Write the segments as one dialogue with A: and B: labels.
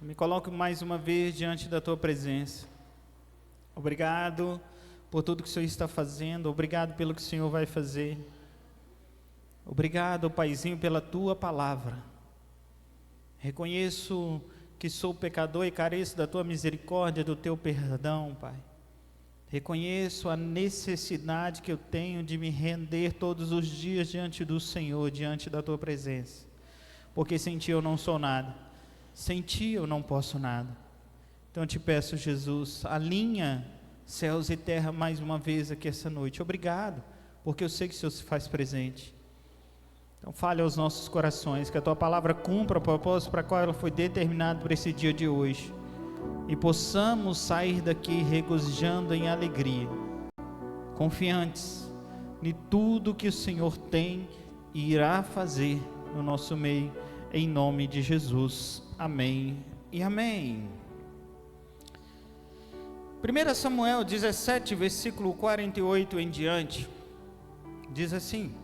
A: Me coloco mais uma vez diante da Tua presença. Obrigado por tudo que o Senhor está fazendo, obrigado pelo que o Senhor vai fazer. Obrigado, Paizinho, pela Tua palavra. Reconheço que sou pecador e careço da Tua misericórdia, do Teu perdão, Pai. Reconheço a necessidade que eu tenho de me render todos os dias diante do Senhor, diante da Tua presença. Porque sem Ti eu não sou nada, sem Ti eu não posso nada. Então eu te peço, Jesus, alinha céus e terra mais uma vez aqui essa noite. Obrigado, porque eu sei que o Senhor se faz presente. Então fale aos nossos corações, que a Tua palavra cumpra o propósito para qual ela foi determinada para esse dia de hoje. E possamos sair daqui regozijando em alegria, confiantes em tudo que o Senhor tem e irá fazer no nosso meio, em nome de Jesus. Amém e amém. 1 Samuel 17, versículo 48 em diante, diz assim: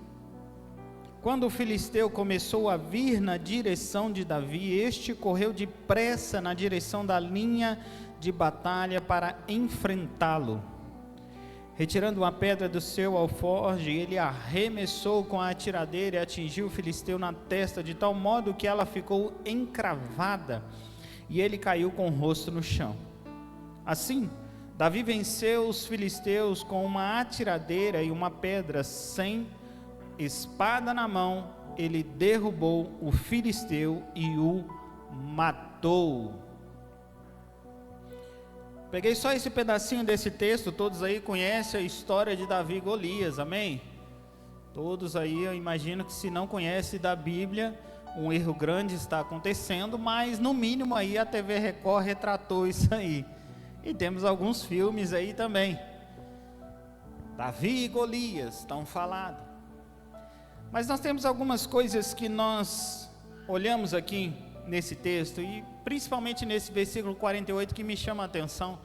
A: quando o filisteu começou a vir na direção de Davi, este correu depressa na direção da linha de batalha para enfrentá-lo. Retirando uma pedra do seu alforje, ele arremessou com a atiradeira e atingiu o filisteu na testa, de tal modo que ela ficou encravada, e ele caiu com o rosto no chão. Assim, Davi venceu os filisteus com uma atiradeira e uma pedra, sem espada na mão. Ele derrubou o filisteu e o matou. Peguei só esse pedacinho desse texto. Todos aí conhecem a história de Davi e Golias, amém? Todos aí, eu imagino que se não conhece da Bíblia, um erro grande está acontecendo, mas no mínimo aí a TV Record retratou isso aí. E temos alguns filmes aí também. Davi e Golias estão falados. Mas nós temos algumas coisas que nós olhamos aqui nesse texto, e principalmente nesse versículo 48, que me chama a atenção,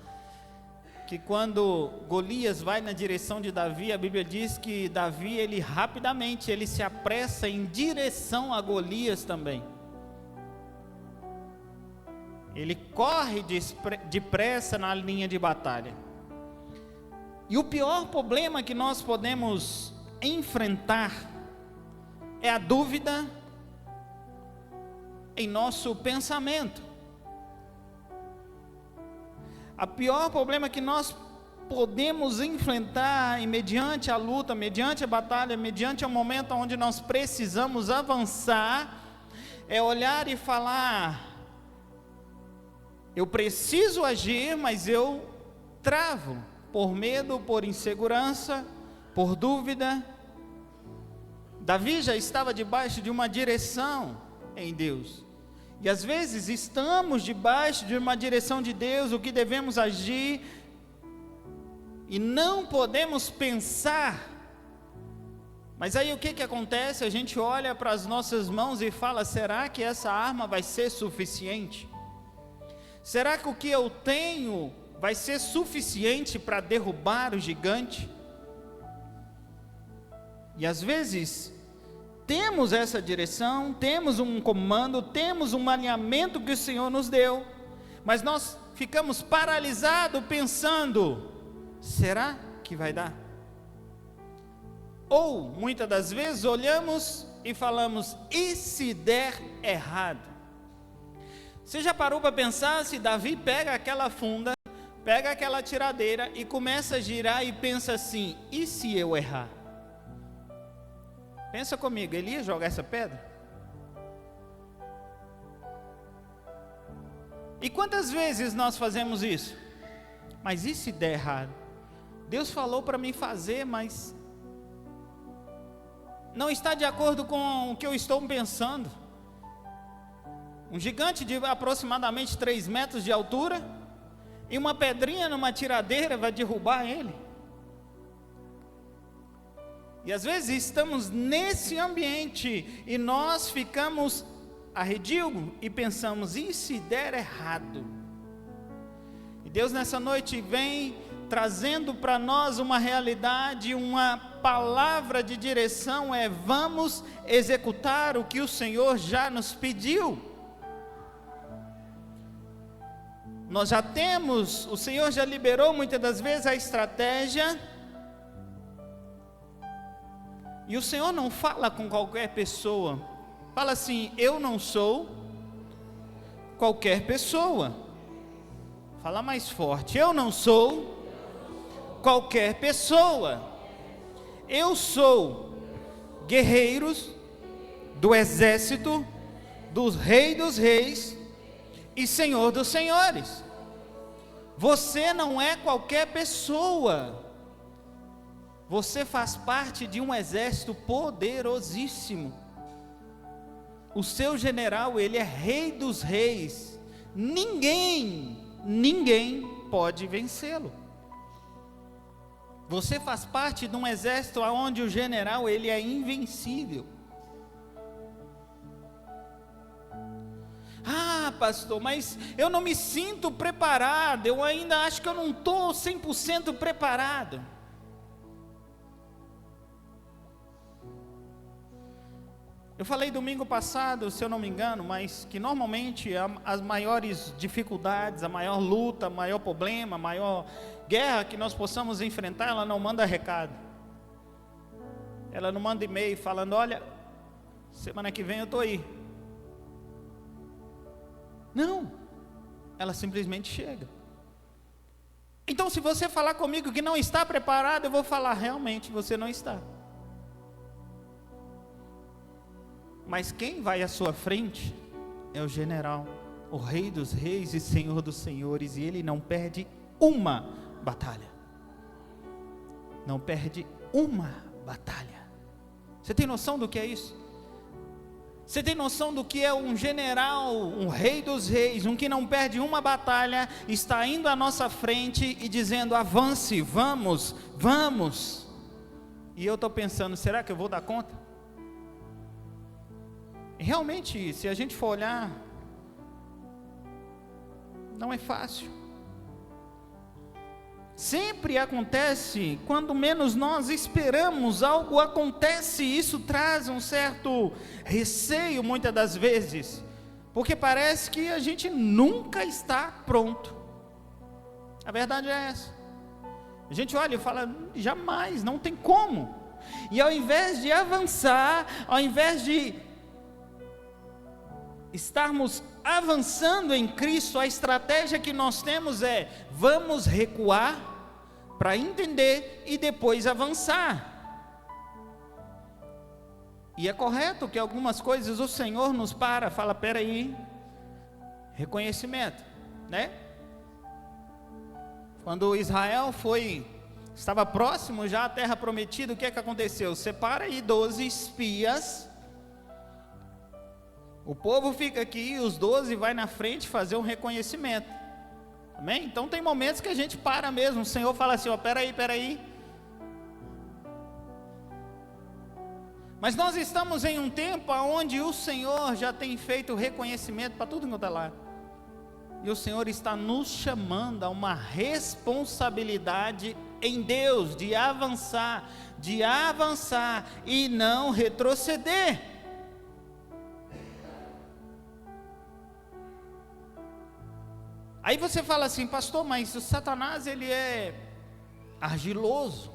A: que quando Golias vai na direção de Davi, a Bíblia diz que Davi, ele rapidamente, ele se apressa em direção a Golias também. Ele corre depressa na linha de batalha. E o pior problema que nós podemos enfrentar é a dúvida em nosso pensamento. O pior problema que nós podemos enfrentar mediante a luta, mediante a batalha, mediante o momento onde nós precisamos avançar, é olhar e falar: eu preciso agir, mas eu travo, por medo, por insegurança, por dúvida. Davi já estava debaixo de uma direção em Deus, e às vezes estamos debaixo de uma direção de Deus, o que devemos agir, e não podemos pensar. Mas aí o que acontece? A gente olha para as nossas mãos e fala: será que essa arma vai ser suficiente? Será que o que eu tenho vai ser suficiente para derrubar o gigante? E às vezes temos essa direção, temos um comando, temos um alinhamento que o Senhor nos deu, mas nós ficamos paralisados pensando: será que vai dar? Ou muitas das vezes olhamos e falamos: e se der errado? Você já parou para pensar se Davi pega aquela funda, pega aquela tiradeira e começa a girar e pensa assim: e se eu errar? Pensa comigo, ele ia jogar essa pedra? E quantas vezes nós fazemos isso? Mas e se der errado? Deus falou para mim fazer, mas não está de acordo com o que eu estou pensando. Um gigante de aproximadamente 3 metros de altura, e uma pedrinha numa tiradeira vai derrubar ele. E às vezes estamos nesse ambiente e nós ficamos arredio e pensamos: e se der errado? E Deus nessa noite vem trazendo para nós uma realidade, uma palavra de direção: vamos executar o que o Senhor já nos pediu. Nós já temos, o Senhor já liberou muitas das vezes a estratégia. E o Senhor não fala com qualquer pessoa. Fala assim: eu não sou qualquer pessoa. Fala mais forte: eu não sou qualquer pessoa. Eu sou guerreiros do exército do Rei dos Reis e Senhor dos Senhores. Você não é qualquer pessoa. Você faz parte de um exército poderosíssimo. O seu general, ele é Rei dos Reis. Ninguém pode vencê-lo. Você faz parte de um exército onde o general, ele é invencível. Ah, pastor, mas eu não me sinto preparado, eu ainda acho que eu não estou 100% preparado. Eu falei domingo passado, se eu não me engano, mas que normalmente as maiores dificuldades, a maior luta, o maior problema, a maior guerra que nós possamos enfrentar, ela não manda recado. Ela não manda e-mail falando: olha, semana que vem eu estou aí. Não, ela simplesmente chega. Então, se você falar comigo que não está preparado, eu vou falar: realmente você não está. Mas quem vai à sua frente é o general, o Rei dos Reis e Senhor dos Senhores, e ele não perde uma batalha. Não perde uma batalha. Você tem noção do que é isso? Você tem noção do que é um general, um Rei dos Reis, um que não perde uma batalha, está indo à nossa frente e dizendo: avance, vamos, vamos. E eu estou pensando: será que eu vou dar conta? Realmente, se a gente for olhar, não é fácil. Sempre acontece, quando menos nós esperamos, algo acontece, e isso traz um certo receio muitas das vezes, porque parece que a gente nunca está pronto. A verdade é essa. A gente olha e fala: jamais, não tem como. E ao invés de avançar, ao invés de estarmos avançando em Cristo, a estratégia que nós temos é: vamos recuar para entender e depois avançar. E é correto que algumas coisas o Senhor nos fala: espera aí, reconhecimento, né? Quando Israel estava próximo já à terra prometida, o que é que aconteceu? Separa aí 12 espias. O povo fica aqui e os 12 vai na frente fazer um reconhecimento. Amém? Então tem momentos que a gente para mesmo. O Senhor fala assim: ó, peraí. Mas nós estamos em um tempo onde o Senhor já tem feito reconhecimento para tudo quanto é lado. E o Senhor está nos chamando a uma responsabilidade em Deus, de avançar e não retroceder. Aí você fala assim: pastor, mas o Satanás, ele é argiloso.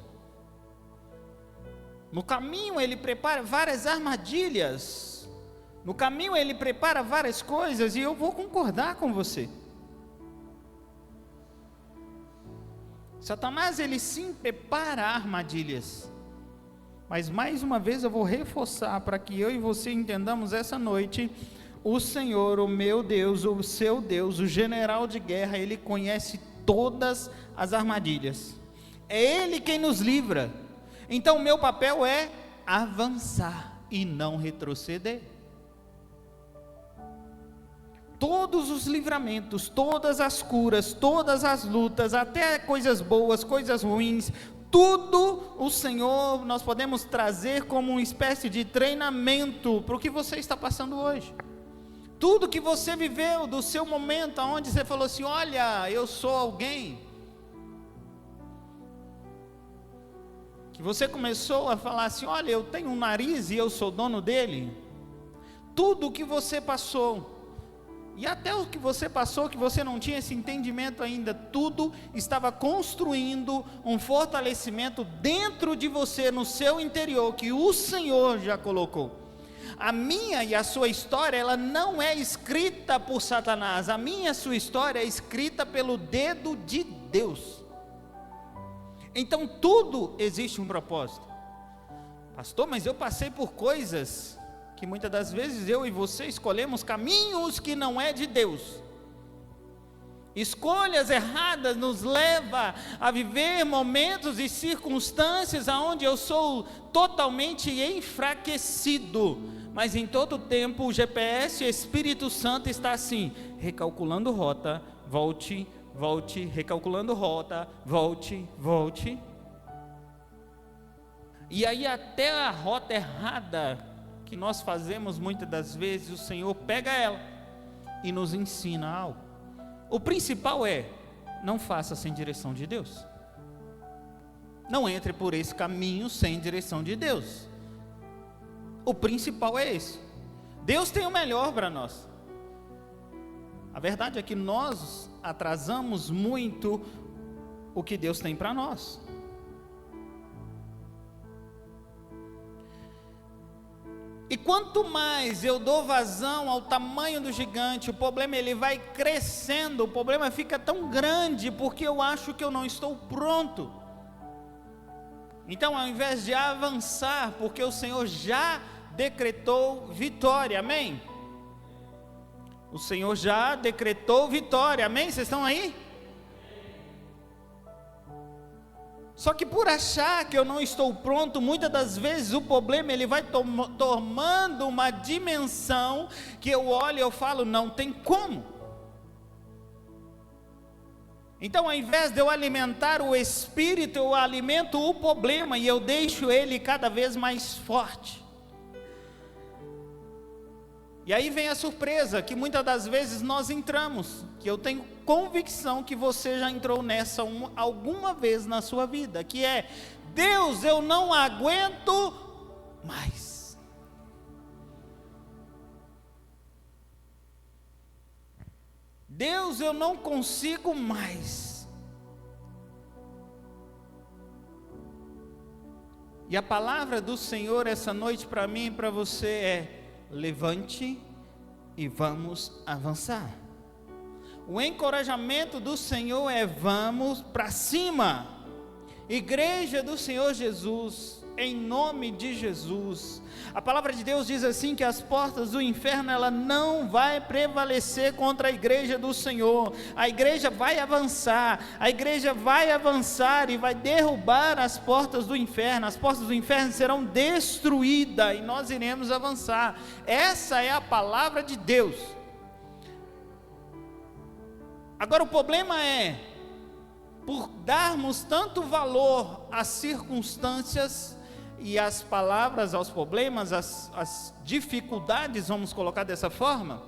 A: No caminho ele prepara várias armadilhas. No caminho ele prepara várias coisas, e eu vou concordar com você. Satanás, ele sim prepara armadilhas. Mas mais uma vez eu vou reforçar, para que eu e você entendamos essa noite: o Senhor, o meu Deus, o seu Deus, o general de guerra, Ele conhece todas as armadilhas. É Ele quem nos livra. Então o meu papel é avançar e não retroceder. Todos os livramentos, todas as curas, todas as lutas, até coisas boas, coisas ruins, tudo o Senhor, nós podemos trazer como uma espécie de treinamento para o que você está passando hoje. Tudo que você viveu, do seu momento, onde você falou assim: olha, eu sou alguém, que você começou a falar assim: olha, eu tenho um nariz e eu sou dono dele. Tudo que você passou, E até o que você passou, que você não tinha esse entendimento ainda, tudo estava construindo um fortalecimento dentro de você, no seu interior, que o Senhor já colocou. A minha e a sua história, ela não é escrita por Satanás. A minha e a sua história é escrita pelo dedo de Deus. Então tudo existe um propósito. Pastor, mas eu passei por coisas que muitas das vezes eu e você escolhemos caminhos que não é de Deus. Escolhas erradas nos levam a viver momentos e circunstâncias onde eu sou totalmente enfraquecido. Mas em todo tempo o GPS, o Espírito Santo está assim, recalculando rota, volte, volte, recalculando rota, volte, volte. E aí até a rota errada que nós fazemos muitas das vezes, o Senhor pega ela e nos ensina algo. O principal é, não faça sem direção de Deus. Não entre por esse caminho sem direção de Deus. O principal é esse. Deus tem o melhor para nós. A verdade é que nós atrasamos muito o que Deus tem para nós. E quanto mais eu dou vazão ao tamanho do gigante, o problema ele vai crescendo, o problema fica tão grande, porque eu acho que eu não estou pronto. Então, ao invés de avançar, porque o Senhor já decretou vitória, amém? O Senhor já decretou vitória, amém? Vocês estão aí? Só que por achar que eu não estou pronto, muitas das vezes o problema ele vai tomando uma dimensão que eu olho e eu falo, não tem como. Então, ao invés de eu alimentar o espírito, eu alimento o problema e eu deixo ele cada vez mais forte. E aí vem a surpresa, que muitas das vezes nós entramos, que eu tenho convicção que você já entrou nessa alguma vez na sua vida, que é, Deus, eu não aguento mais. Deus, eu não consigo mais. E a palavra do Senhor essa noite para mim e para você é, levante e vamos avançar. O encorajamento do Senhor é vamos para cima. Igreja do Senhor Jesus, em nome de Jesus. A palavra de Deus diz assim que as portas do inferno ela não vai prevalecer contra a igreja do Senhor. A igreja vai avançar, a igreja vai avançar e vai derrubar as portas do inferno. As portas do inferno serão destruídas e nós iremos avançar. Essa é a palavra de Deus. Agora o problema é, por darmos tanto valor às circunstâncias e às palavras, aos problemas, às dificuldades, vamos colocar dessa forma,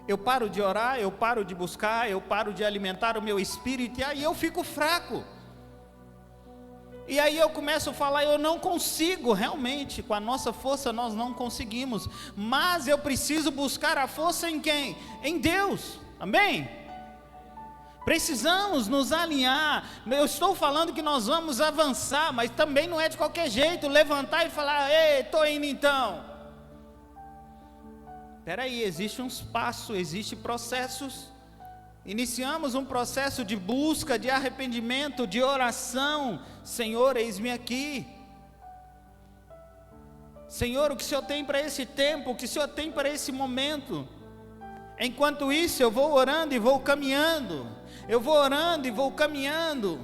A: eu paro de orar, eu paro de buscar, eu paro de alimentar o meu espírito, e aí eu fico fraco, e aí eu começo a falar, eu não consigo, realmente, com a nossa força nós não conseguimos, mas eu preciso buscar a força em quem? Em Deus, amém? Precisamos nos alinhar. Eu estou falando que nós vamos avançar, mas também não é de qualquer jeito, levantar e falar, ei, estou indo então. Espera aí, existe uns passos, existem processos. Iniciamos um processo de busca, de arrependimento, de oração. Senhor, eis-me aqui. Senhor, o que o Senhor tem para esse tempo, o que o Senhor tem para esse momento? Enquanto isso eu vou orando e vou caminhando. Eu vou orando e vou caminhando.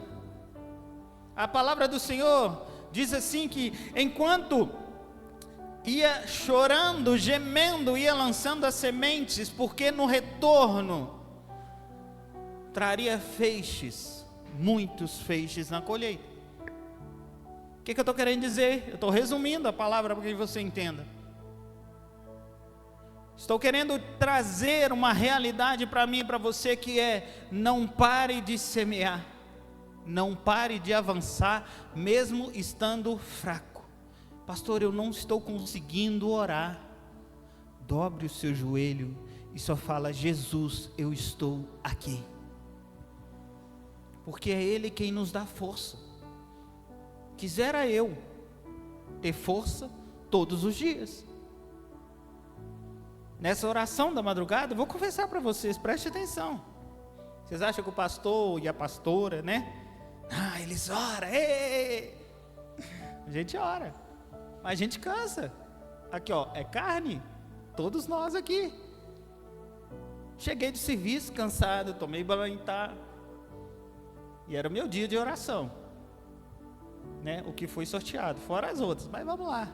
A: A palavra do Senhor diz assim que enquanto ia chorando, gemendo, ia lançando as sementes, porque no retorno traria feixes, muitos feixes na colheita. O que eu estou querendo dizer? Eu estou resumindo a palavra para que você entenda. Estou querendo trazer uma realidade para mim e para você que é, não pare de semear, não pare de avançar, mesmo estando fraco. Pastor, eu não estou conseguindo orar. Dobre o seu joelho e só fala: Jesus, eu estou aqui. Porque é Ele quem nos dá força. Quisera eu ter força todos os dias. Nessa oração da madrugada, eu vou confessar para vocês, preste atenção. Vocês acham que o pastor e a pastora, né? Eles oram, a gente ora, mas a gente cansa. Aqui ó, é carne, todos nós aqui. Cheguei de serviço cansado, tomei banho, tá? E era o meu dia de oração, né? O que foi sorteado, fora as outras, mas vamos lá.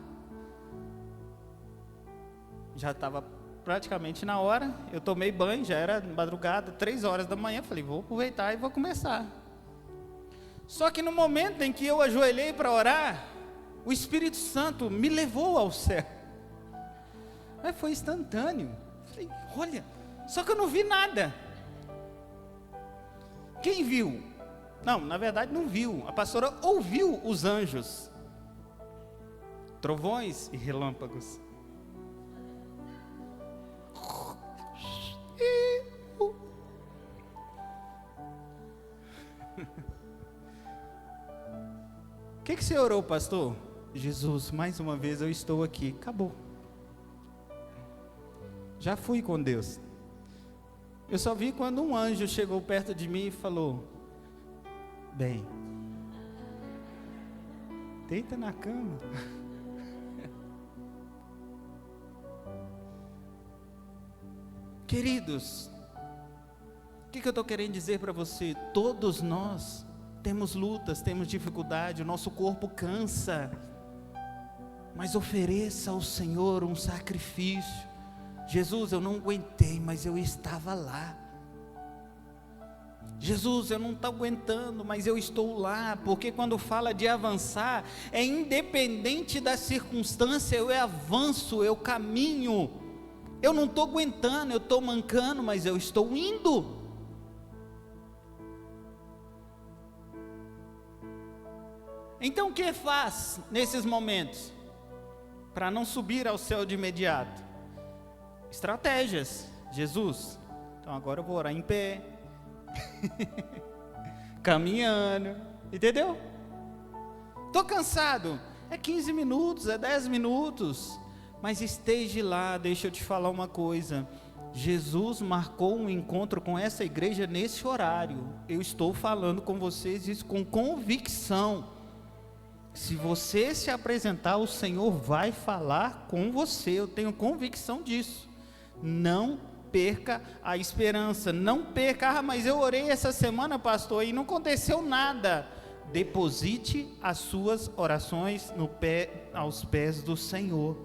A: Já estava praticamente na hora, eu tomei banho, já era madrugada, 3 horas da manhã, falei, vou aproveitar e vou começar. Só que no momento em que eu ajoelhei para orar, o Espírito Santo me levou ao céu. Mas foi instantâneo. Falei, olha, só que eu não vi nada. Quem viu? Não, na verdade não viu. A pastora ouviu os anjos, trovões e relâmpagos. O que você orou, pastor? Jesus, mais uma vez eu estou aqui. Acabou. Já fui com Deus. Eu só vi quando um anjo chegou perto de mim e falou: bem, deita na cama. Queridos, o que eu estou querendo dizer para você? Todos nós temos lutas, temos dificuldade, o nosso corpo cansa, mas ofereça ao Senhor um sacrifício. Jesus, eu não aguentei, mas eu estava lá. Jesus, eu não estou aguentando, mas eu estou lá, porque quando fala de avançar, é independente da circunstância, eu avanço, eu caminho. Eu não estou aguentando, eu estou mancando, mas eu estou indo. Então o que faz nesses momentos? Para não subir ao céu de imediato? Estratégias. Jesus, então agora eu vou orar em pé, caminhando, entendeu? Estou cansado, é 15 minutos, é 10 minutos, mas esteja lá. Deixa eu te falar uma coisa, Jesus marcou um encontro com essa igreja nesse horário. Eu estou falando com vocês isso com convicção. Se você se apresentar, o Senhor vai falar com você, eu tenho convicção disso. Não perca a esperança, não perca, mas eu orei essa semana, pastor, e não aconteceu nada. Deposite as suas orações aos pés do Senhor.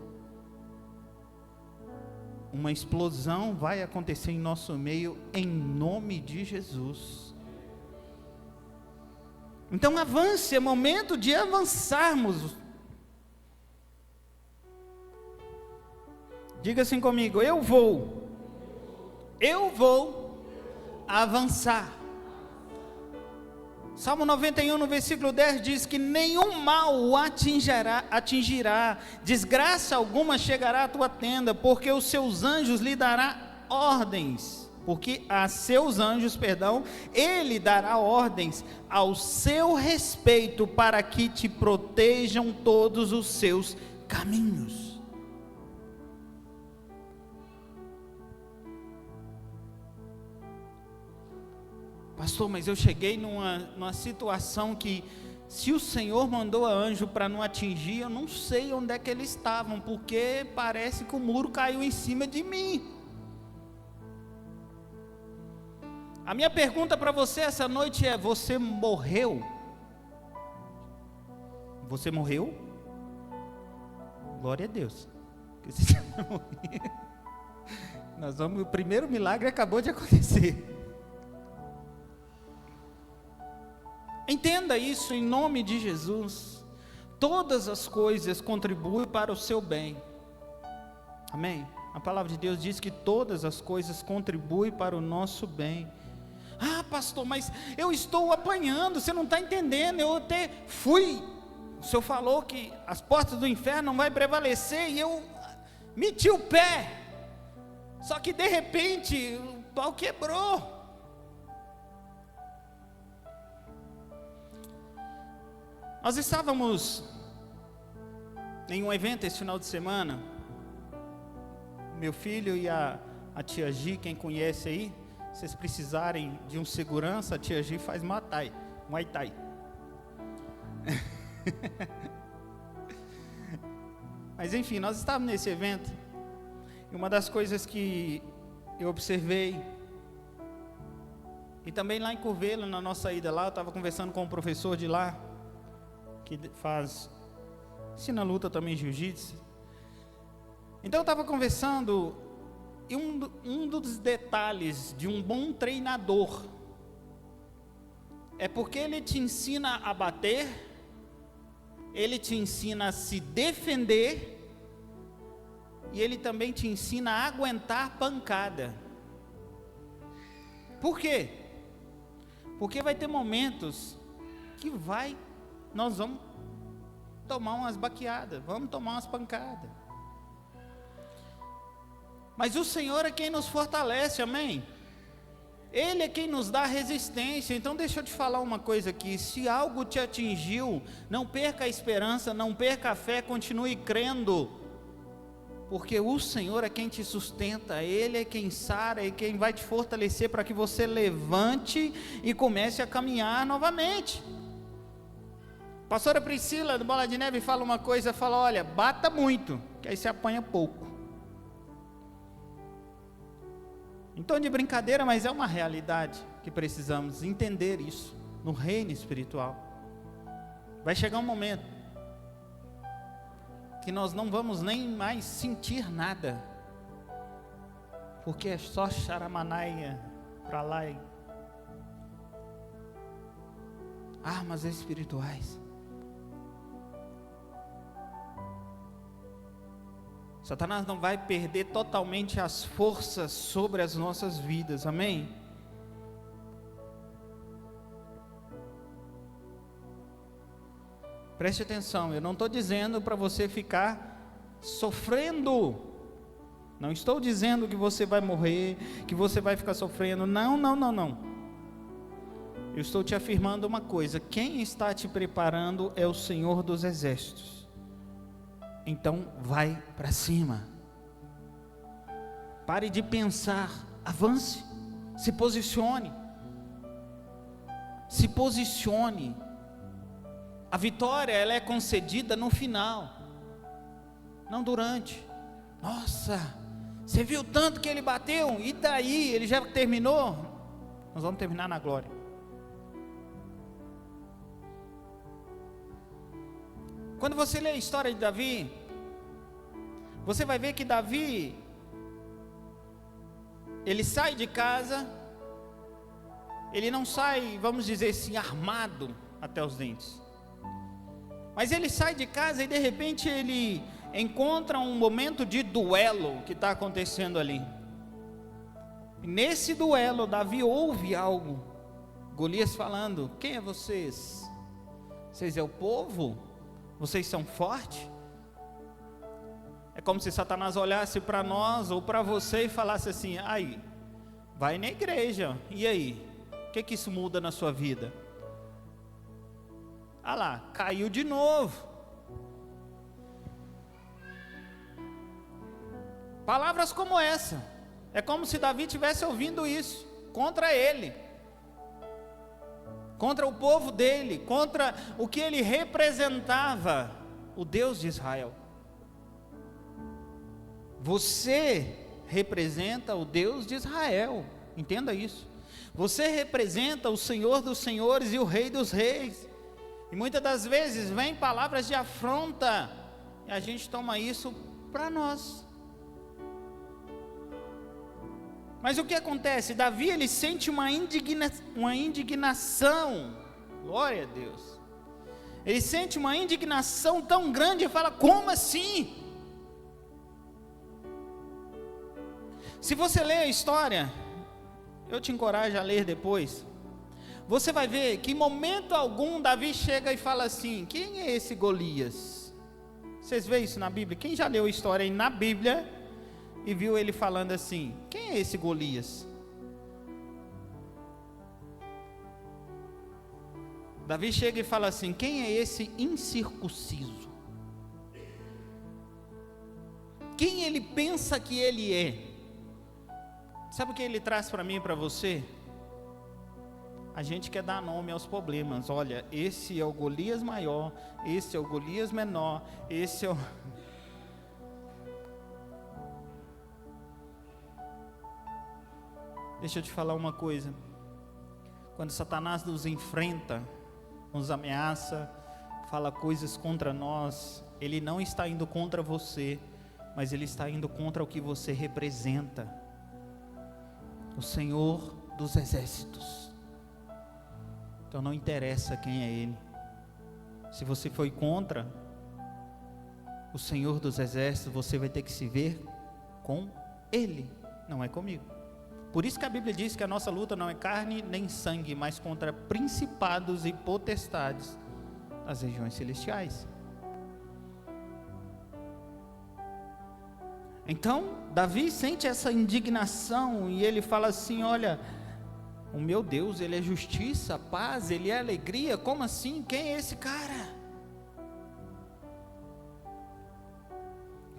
A: Uma explosão vai acontecer em nosso meio, em nome de Jesus. Então avance, é momento de avançarmos. Diga assim comigo: eu vou avançar. Salmo 91 no versículo 10 diz que nenhum mal o atingirá, desgraça alguma chegará à tua tenda, porque os seus anjos lhe dará ordens. Porque a seus anjos, ele dará ordens ao seu respeito, para que te protejam todos os seus caminhos. Pastor, mas eu cheguei numa situação que, se o Senhor mandou a anjo para não atingir, eu não sei onde é que eles estavam, porque parece que o muro caiu em cima de mim. A minha pergunta para você essa noite é: você morreu? Você morreu? Glória a Deus. O primeiro milagre acabou de acontecer. Entenda isso em nome de Jesus. Todas as coisas contribuem para o seu bem. Amém? A palavra de Deus diz que todas as coisas contribuem para o nosso bem. Ah, pastor, mas eu estou apanhando, você não está entendendo, eu até fui, o senhor falou que as portas do inferno não vai prevalecer, e eu meti o pé. Só que de repente o pau quebrou. Nós estávamos em um evento esse final de semana. Meu filho e a tia Gi, quem conhece aí, se vocês precisarem de um segurança, a tia Gi faz Muay Thai. Mas enfim, nós estávamos nesse evento, e uma das coisas que eu observei, e também lá em Curvelo, na nossa ida lá, eu estava conversando com um professor de lá, que ensina luta também, jiu-jitsu. Então eu estava conversando, e um dos detalhes de um bom treinador é porque ele te ensina a bater, ele te ensina a se defender, e ele também te ensina a aguentar pancada. Por quê? Porque vai ter momentos que nós vamos tomar umas baqueadas, vamos tomar umas pancadas. Mas o Senhor é quem nos fortalece, amém? Ele é quem nos dá resistência. Então deixa eu te falar uma coisa aqui: se algo te atingiu, não perca a esperança, não perca a fé, continue crendo, porque o Senhor é quem te sustenta, Ele é quem sara e quem vai te fortalecer para que você levante e comece a caminhar novamente. Pastora Priscila do Bola de Neve fala uma coisa, fala: olha, bata muito, que aí você apanha pouco. Então, de brincadeira, mas é uma realidade que precisamos entender isso no reino espiritual. Vai chegar um momento que nós não vamos nem mais sentir nada, porque é só charamanaia para lá e armas espirituais. Satanás não vai perder totalmente as forças sobre as nossas vidas, amém? Preste atenção, eu não estou dizendo para você ficar sofrendo, não estou dizendo que você vai morrer, que você vai ficar sofrendo, não. Eu estou te afirmando uma coisa: quem está te preparando é o Senhor dos Exércitos. Então vai para cima, pare de pensar, avance, se posicione, a vitória ela é concedida no final, não durante. Nossa, você viu tanto que ele bateu, e daí, ele já terminou? Nós vamos terminar na glória. Quando você lê a história de Davi, você vai ver que Davi, ele sai de casa, ele não sai, vamos dizer assim, armado até os dentes, mas ele sai de casa e de repente ele encontra um momento de duelo que está acontecendo ali. E nesse duelo, Davi ouve algo, Golias falando: quem é vocês? Vocês é o povo? Vocês são fortes? É como se Satanás olhasse para nós ou para você e falasse assim: aí, vai na igreja, e aí? O que isso muda na sua vida? Ah lá, caiu de novo. Palavras como essa, é como se Davi estivesse ouvindo isso, contra ele, contra o povo dele, contra o que ele representava, o Deus de Israel. Você representa o Deus de Israel, entenda isso. Você representa o Senhor dos senhores e o Rei dos reis. E muitas das vezes vem palavras de afronta, e a gente toma isso para nós. Mas o que acontece? Davi, ele sente uma indignação, glória a Deus, ele sente uma indignação tão grande e fala: como assim? Se você ler a história, eu te encorajo a ler depois, você vai ver que em momento algum Davi chega e fala assim: quem é esse Golias? Vocês veem isso na Bíblia? Quem já leu a história aí na Bíblia e viu ele falando assim: quem é esse Golias? Davi chega e fala assim: quem é esse incircunciso? Quem ele pensa que ele é? Sabe o que ele traz para mim e para você? A gente quer dar nome aos problemas. Olha, esse é o Golias maior, esse é o Golias menor, esse é o... Deixa eu te falar uma coisa. Quando Satanás nos enfrenta, nos ameaça, fala coisas contra nós, ele não está indo contra você, mas ele está indo contra o que você representa. O Senhor dos Exércitos. Então não interessa quem é Ele. Se você foi contra o Senhor dos Exércitos, você vai ter que se ver com Ele, não é comigo. Por isso que a Bíblia diz que a nossa luta não é carne nem sangue, mas contra principados e potestades das regiões celestiais. Então, Davi sente essa indignação e ele fala assim: olha, o meu Deus, Ele é justiça, paz, Ele é alegria, como assim? Quem é esse cara?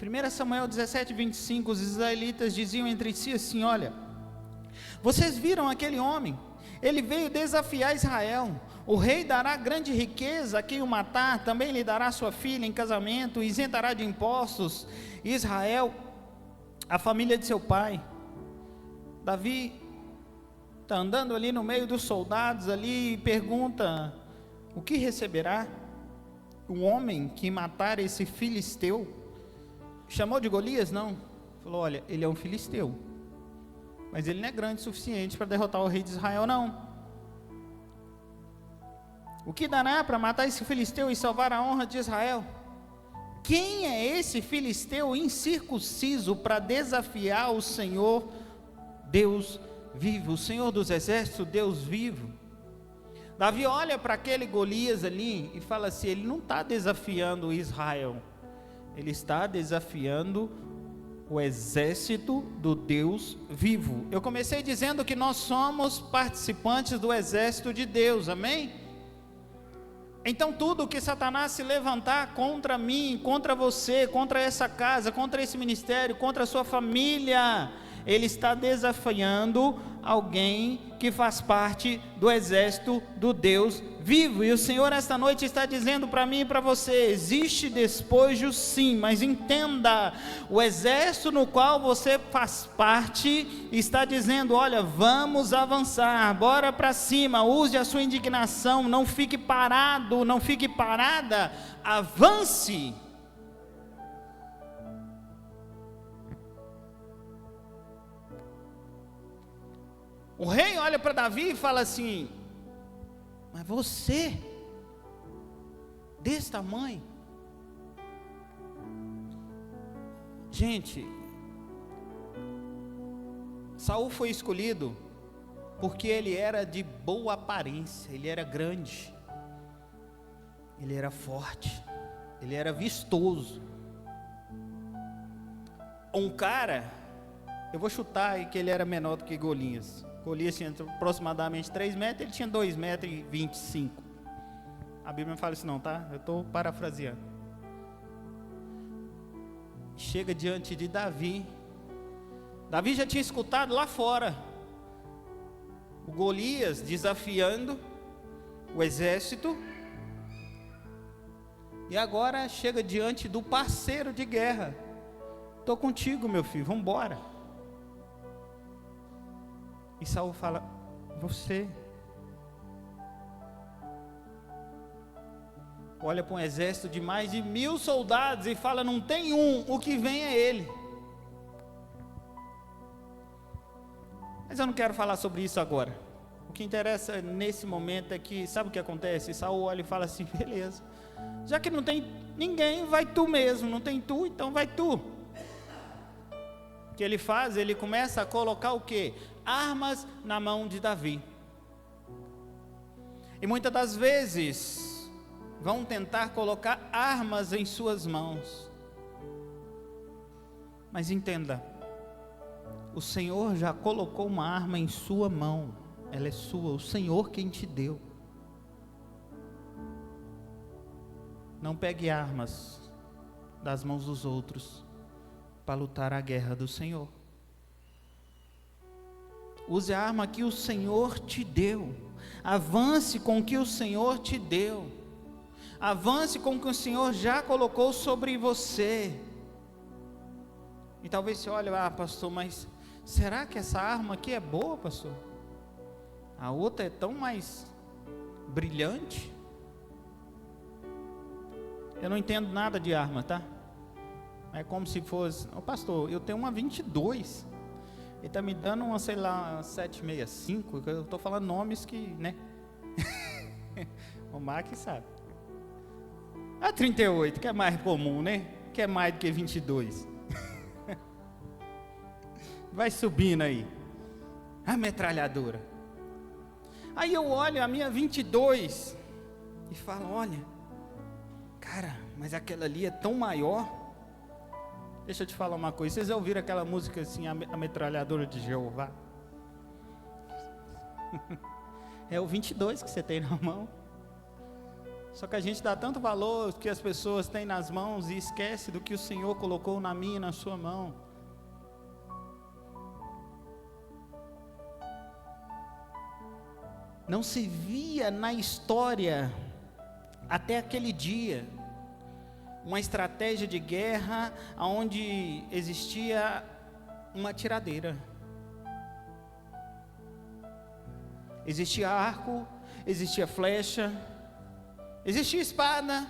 A: 1 Samuel 17:25, os israelitas diziam entre si assim: olha, vocês viram aquele homem? Ele veio desafiar Israel. O rei dará grande riqueza a quem o matar, também lhe dará sua filha em casamento, isentará de impostos Israel, a família de seu pai. Davi está andando ali no meio dos soldados ali e pergunta: o que receberá o homem que matar esse filisteu? Chamou de Golias? Não. Falou: olha, ele é um filisteu, mas ele não é grande o suficiente para derrotar o rei de Israel, não. O que dará para matar esse filisteu e salvar a honra de Israel? Quem é esse filisteu incircunciso para desafiar o Senhor Deus vivo, o Senhor dos Exércitos, Deus vivo? Davi olha para aquele Golias ali e fala assim: ele não está desafiando Israel, ele está desafiando o exército do Deus vivo. Eu comecei dizendo que nós somos participantes do exército de Deus, amém? Então tudo que Satanás se levantar contra mim, contra você, contra essa casa, contra esse ministério, contra a sua família, ele está desafiando alguém que faz parte do exército do Deus vivo. E o Senhor esta noite está dizendo para mim e para você: existe despojo sim, mas entenda, o exército no qual você faz parte está dizendo: olha, vamos avançar, bora para cima, use a sua indignação, não fique parado, não fique parada, avance. O rei olha para Davi e fala assim: mas você, desse tamanho? Gente, Saul foi escolhido porque ele era de boa aparência, ele era grande, ele era forte, ele era vistoso. Um cara, eu vou chutar aí que ele era menor do que Golias. Golias tinha aproximadamente 3 metros, ele tinha 2,25 m. A Bíblia não fala isso não, tá? Eu estou parafraseando. Chega diante de Davi. Davi já tinha escutado lá fora o Golias desafiando o exército. E agora chega diante do parceiro de guerra. Estou contigo, meu filho, vamos embora. E Saul fala: você. Olha para um exército de mais de 1000 soldados e fala: não tem um, o que vem é ele. Mas eu não quero falar sobre isso agora. O que interessa nesse momento é que, sabe o que acontece? Saul olha e fala assim: beleza, já que não tem ninguém, vai tu mesmo, não tem tu, então vai tu. O que ele faz? Ele começa a colocar o quê? Armas na mão de Davi. E muitas das vezes vão tentar colocar armas em suas mãos. Mas entenda, O Senhor já colocou uma arma em sua mão, ela é sua, o Senhor quem te deu. Não pegue armas das mãos dos outros para lutar a guerra do Senhor. Use a arma que o Senhor te deu. Avance com o que o Senhor te deu. Avance com o que o Senhor já colocou sobre você. E talvez você olhe, pastor, mas será que essa arma aqui é boa, pastor? A outra é tão mais brilhante. Eu não entendo nada de arma, tá? É como se fosse, pastor, eu tenho uma 22. Ele está me dando uma, sei lá, 765, eu estou falando nomes que, né? O Mark sabe. A 38, que é mais comum, né? Que é mais do que 22. Vai subindo aí. A metralhadora. Aí eu olho a minha 22 e falo, olha, cara, mas aquela ali é tão maior. Deixa eu te falar uma coisa, vocês já ouviram aquela música assim, a metralhadora de Jeová? É o 22 que você tem na mão. Só que a gente dá tanto valor que as pessoas têm nas mãos e esquece do que o Senhor colocou na minha e na sua mão. Não se via na história, até aquele dia, uma estratégia de guerra onde existia uma tiradeira. Existia arco, existia flecha, existia espada.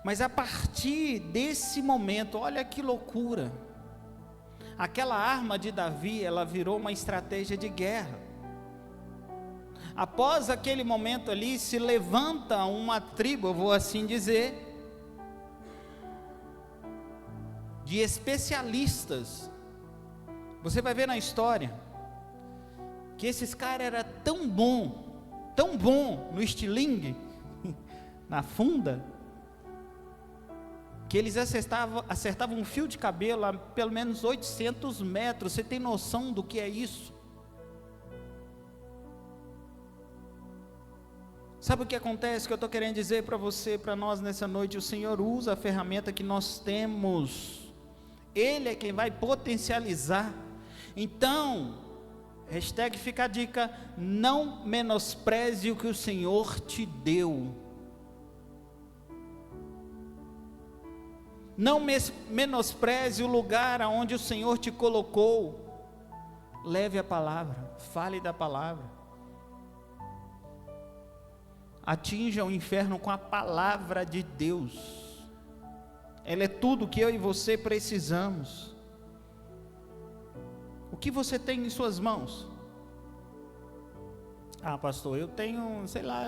A: Mas a partir desse momento, olha que loucura. Aquela arma de Davi, ela virou uma estratégia de guerra. Após aquele momento ali, se levanta uma tribo, eu vou assim dizer, de especialistas. Você vai ver na história que esses caras eram tão bom no estilingue, na funda, que eles acertavam um fio de cabelo a pelo menos 800 metros. Você tem noção do que é isso? Sabe o que acontece, que eu estou querendo dizer para você, para nós nessa noite? O Senhor usa a ferramenta que nós temos, Ele é quem vai potencializar. Então, hashtag fica a dica, não menospreze o que o Senhor te deu. Não menospreze o lugar aonde o Senhor te colocou. Leve a palavra, fale da palavra. Atinja o inferno com a palavra de Deus. Ela é tudo que eu e você precisamos. O que você tem em suas mãos? Pastor, eu tenho, sei lá,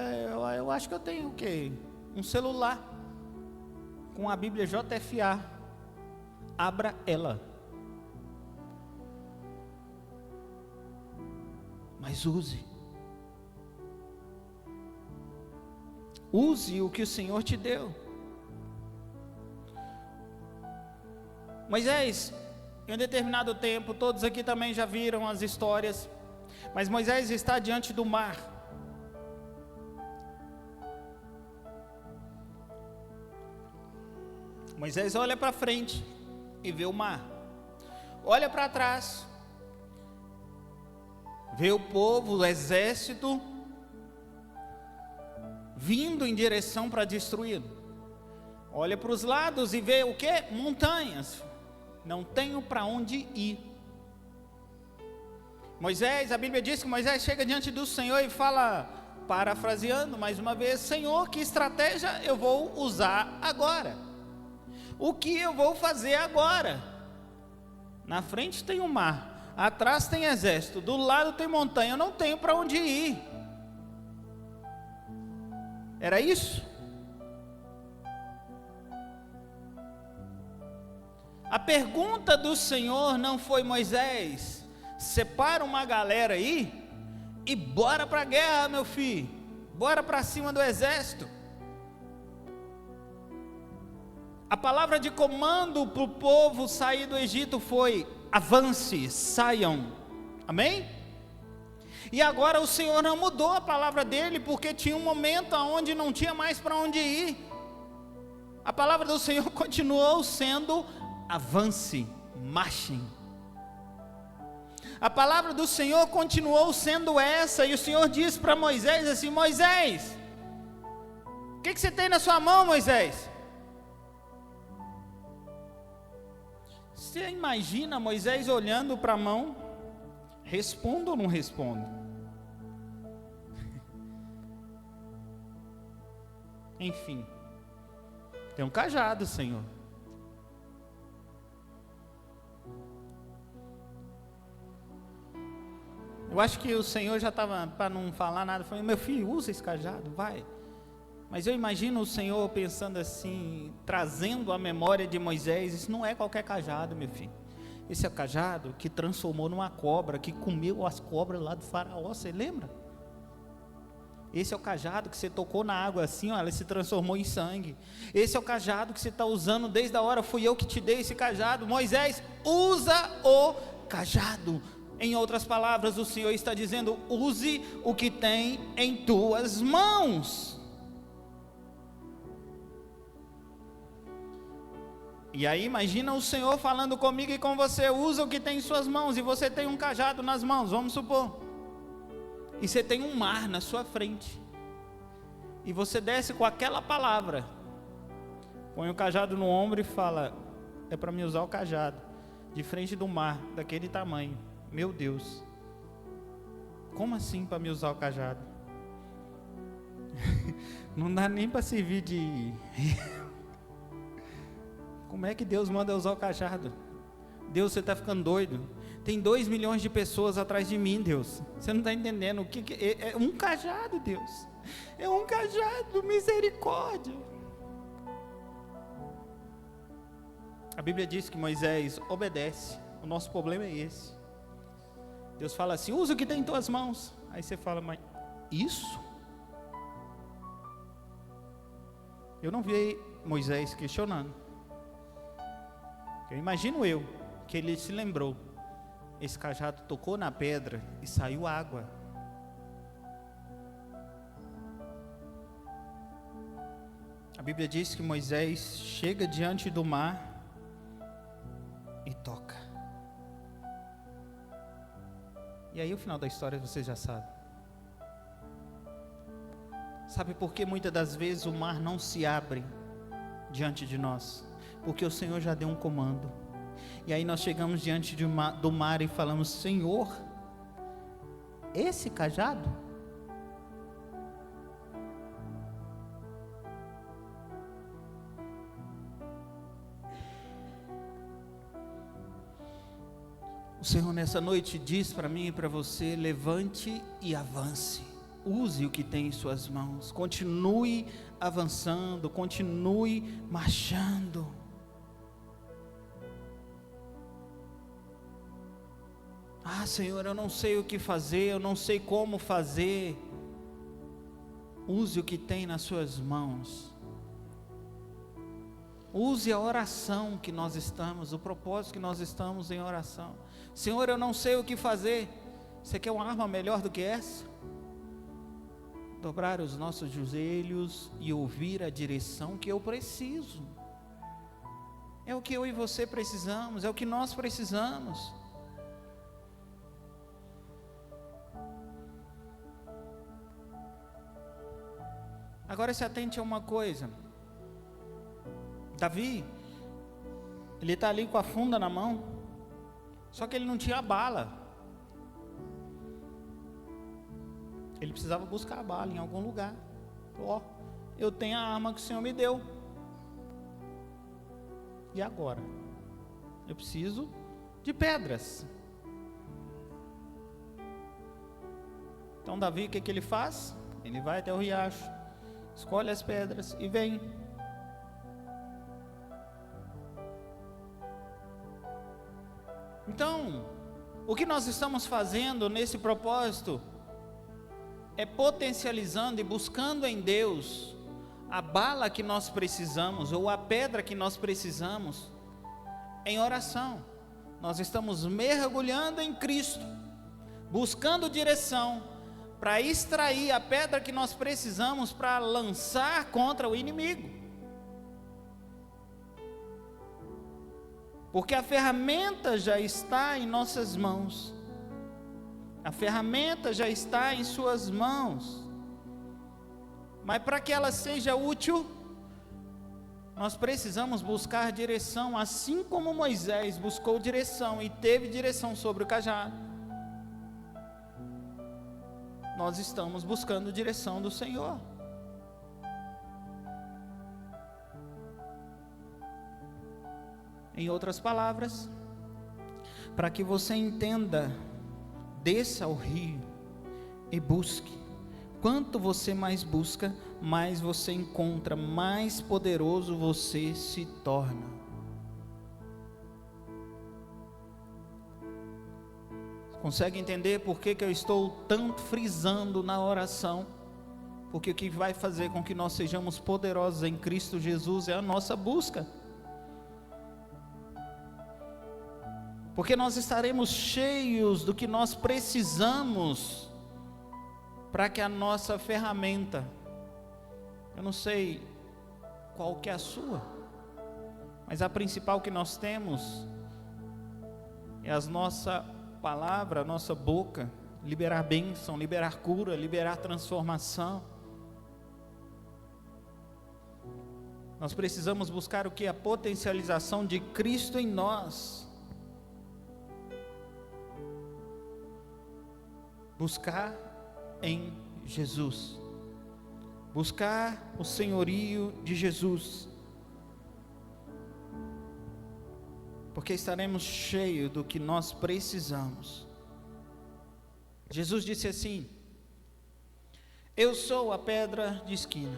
A: eu acho que eu tenho o quê? Um celular com a Bíblia JFA. Abra ela. Mas use. Use o que o Senhor te deu. Moisés, em um determinado tempo, todos aqui também já viram as histórias, mas Moisés está diante do mar. Moisés olha para frente e vê o mar. Olha para trás, vê o povo, o exército vindo em direção para destruí-lo. Olha para os lados e vê o que? Montanhas. Não tenho para onde ir. Moisés, a Bíblia diz que Moisés chega diante do Senhor e fala, parafraseando mais uma vez, Senhor, que estratégia eu vou usar agora? O que eu vou fazer agora? Na frente tem o mar, atrás tem exército, do lado tem montanha, eu não tenho para onde ir. Era isso? A pergunta do Senhor não foi, Moisés, separa uma galera aí e bora para a guerra, meu filho, bora para cima do exército. A palavra de comando para o povo sair do Egito foi, avance, saiam. Amém? E agora o Senhor não mudou a palavra dele, porque tinha um momento onde não tinha mais para onde ir. A palavra do Senhor continuou sendo: avance, marchem. A palavra do Senhor continuou sendo essa, e o Senhor disse para Moisés assim: Moisés, o que você tem na sua mão, Moisés? Você imagina Moisés olhando para a mão? Respondo ou não respondo? Enfim, tem um cajado, Senhor. Eu acho que o Senhor já estava, para não falar nada, falou: meu filho, usa esse cajado, vai. Mas eu imagino o Senhor pensando assim, trazendo a memória de Moisés: isso não é qualquer cajado, meu filho. Esse é o cajado que transformou numa cobra, que comeu as cobras lá do faraó, você lembra? Esse é o cajado que você tocou na água assim, ó, ela se transformou em sangue. Esse é o cajado que você está usando desde a hora, fui eu que te dei esse cajado. Moisés, usa o cajado. Em outras palavras, o Senhor está dizendo: use o que tem em tuas mãos. E aí imagina o Senhor falando comigo e com você: usa o que tem em suas mãos. E você tem um cajado nas mãos, vamos supor, e você tem um mar na sua frente, e você desce com aquela palavra, põe o cajado no ombro e fala: é para me usar o cajado, de frente do mar, daquele tamanho. Meu Deus, como assim para me usar o cajado? Não dá nem para servir de... Como é que Deus manda usar o cajado? Deus, você está ficando doido? Tem 2 milhões de pessoas atrás de mim, Deus. Você não está entendendo o que é um cajado, Deus. É um cajado, misericórdia. A Bíblia diz que Moisés obedece. O nosso problema é esse. Deus fala assim: usa o que tem em tuas mãos. Aí você fala: mas isso? Eu não vi Moisés questionando. Eu imagino que ele se lembrou: esse cajado tocou na pedra e saiu água. A Bíblia diz que Moisés chega diante do mar e toca. E aí o final da história você já sabe. Sabe por que muitas das vezes o mar não se abre diante de nós? Porque o Senhor já deu um comando. E aí nós chegamos diante do mar e falamos: Senhor, esse cajado? O Senhor nessa noite diz para mim e para você: levante e avance. Use o que tem em suas mãos. Continue avançando, continue marchando. Ah, Senhor, eu não sei o que fazer, eu não sei como fazer. Use o que tem nas suas mãos. Use a oração que nós estamos, o propósito que nós estamos em oração. Senhor, eu não sei o que fazer. Você quer uma arma melhor do que essa? Dobrar os nossos joelhos e ouvir a direção que eu preciso. É o que eu e você precisamos, é o que nós precisamos. Agora se atente a uma coisa. Davi, ele está ali com a funda na mão, só que ele não tinha bala. Ele precisava buscar a bala em algum lugar. Ó, eu tenho a arma que o Senhor me deu. E agora? Eu preciso de pedras. Então Davi, o que ele faz? Ele vai até o riacho, escolhe as pedras e vem. Então, o que nós estamos fazendo nesse propósito é potencializando e buscando em Deus a bala que nós precisamos, ou a pedra que nós precisamos, em oração. nós estamos mergulhando em Cristo, buscando direção para extrair a pedra que nós precisamos para lançar contra o inimigo. Porque a ferramenta já está em nossas mãos. A ferramenta já está em suas mãos. Mas para que ela seja útil, nós precisamos buscar direção, assim como Moisés buscou direção e teve direção sobre o cajado. Nós estamos buscando direção do Senhor. Em outras palavras, para que você entenda, desça ao rio e busque. Quanto você mais busca, mais você encontra, mais poderoso você se torna. Consegue entender por que eu estou tanto frisando na oração? Porque o que vai fazer com que nós sejamos poderosos em Cristo Jesus é a nossa busca. Porque nós estaremos cheios do que nós precisamos para que a nossa ferramenta, eu não sei qual que é a sua, mas a principal que nós temos é a nossa palavra, a nossa boca, liberar bênção, liberar cura, liberar transformação. Nós precisamos buscar o que? A potencialização de Cristo em nós. Buscar em Jesus, buscar o senhorio de Jesus, porque estaremos cheios do que nós precisamos. Jesus disse assim: eu sou a pedra de esquina.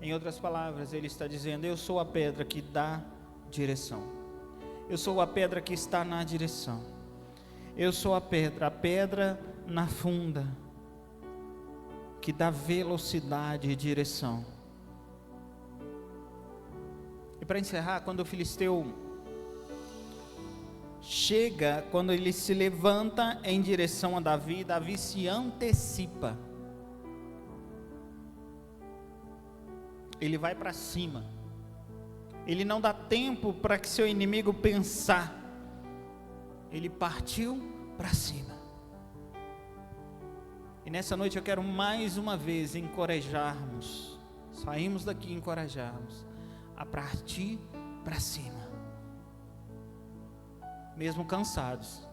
A: Em outras palavras, ele está dizendo: eu sou a pedra que dá direção, eu sou a pedra que está na direção. Eu sou a pedra na funda, que dá velocidade e direção. E para encerrar, quando o filisteu chega, quando ele se levanta em direção a Davi, Davi se antecipa. Ele vai para cima. Ele não dá tempo para que seu inimigo pensar. Ele partiu para cima. E nessa noite eu quero mais uma vez encorajarmos, saímos daqui encorajarmos a partir para cima, mesmo cansados,